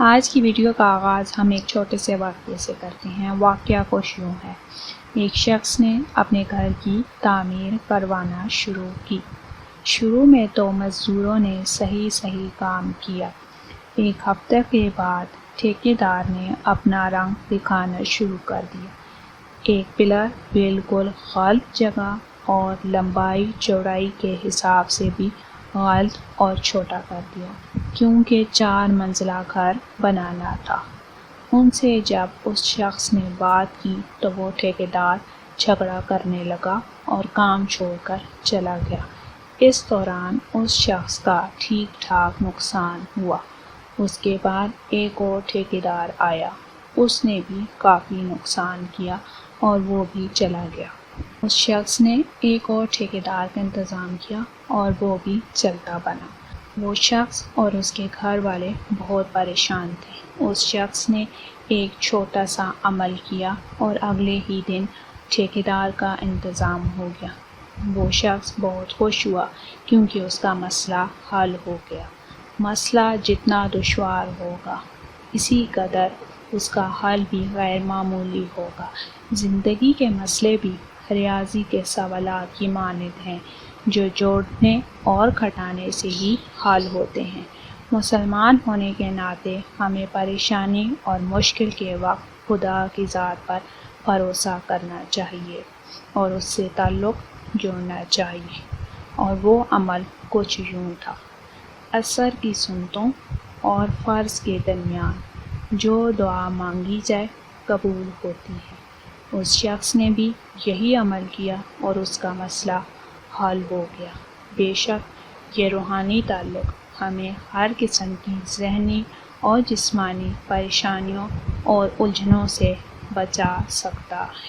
آج کی ویڈیو کا آغاز ہم ایک چھوٹے سے واقعے سے کرتے ہیں۔ واقعہ کچھ یوں ہے۔ ایک شخص نے اپنے گھر کی تعمیر کروانا شروع کی۔ شروع میں تو مزدوروں نے صحیح کام کیا۔ ایک ہفتے کے بعد ٹھیکیدار نے اپنا رنگ دکھانا شروع کر دیا۔ ایک پلر بالکل غلط جگہ اور لمبائی چوڑائی کے حساب سے بھی غلط اور چھوٹا کر دیا، کیونکہ 4 منزلہ گھر بنانا تھا۔ ان سے جب اس شخص نے بات کی تو وہ ٹھیکیدار جھگڑا کرنے لگا اور کام چھوڑ کر چلا گیا۔ اس دوران اس شخص کا ٹھیک ٹھاک نقصان ہوا۔ اس کے بعد ایک اور ٹھیکیدار آیا، اس نے بھی کافی نقصان کیا اور وہ بھی چلا گیا۔ اس شخص نے ایک اور ٹھیکیدار کا انتظام کیا اور وہ بھی چلتا بنا۔ وہ شخص اور اس کے گھر والے بہت پریشان تھے۔ اس شخص نے ایک چھوٹا سا عمل کیا اور اگلے ہی دن ٹھیکیدار کا انتظام ہو گیا۔ وہ شخص بہت خوش ہوا کیونکہ اس کا مسئلہ حل ہو گیا۔ مسئلہ جتنا دشوار ہوگا، اسی قدر اس کا حل بھی غیر معمولی ہوگا۔ زندگی کے مسئلے بھی ریاضی کے سوالات کی مانند ہیں، جو جوڑنے اور گھٹانے سے ہی حل ہوتے ہیں۔ مسلمان ہونے کے ناطے ہمیں پریشانی اور مشکل کے وقت خدا کی ذات پر بھروسہ کرنا چاہیے اور اس سے تعلق جوڑنا چاہیے۔ اور وہ عمل کچھ یوں تھا۔ عصر کی سنتوں اور فرض کے درمیان جو دعا مانگی جائے قبول ہوتی ہے۔ اس شخص نے بھی یہی عمل کیا اور اس کا مسئلہ حل ہو گیا۔ بے شک یہ روحانی تعلق ہمیں ہر قسم کی ذہنی اور جسمانی پریشانیوں اور الجھنوں سے بچا سکتا ہے۔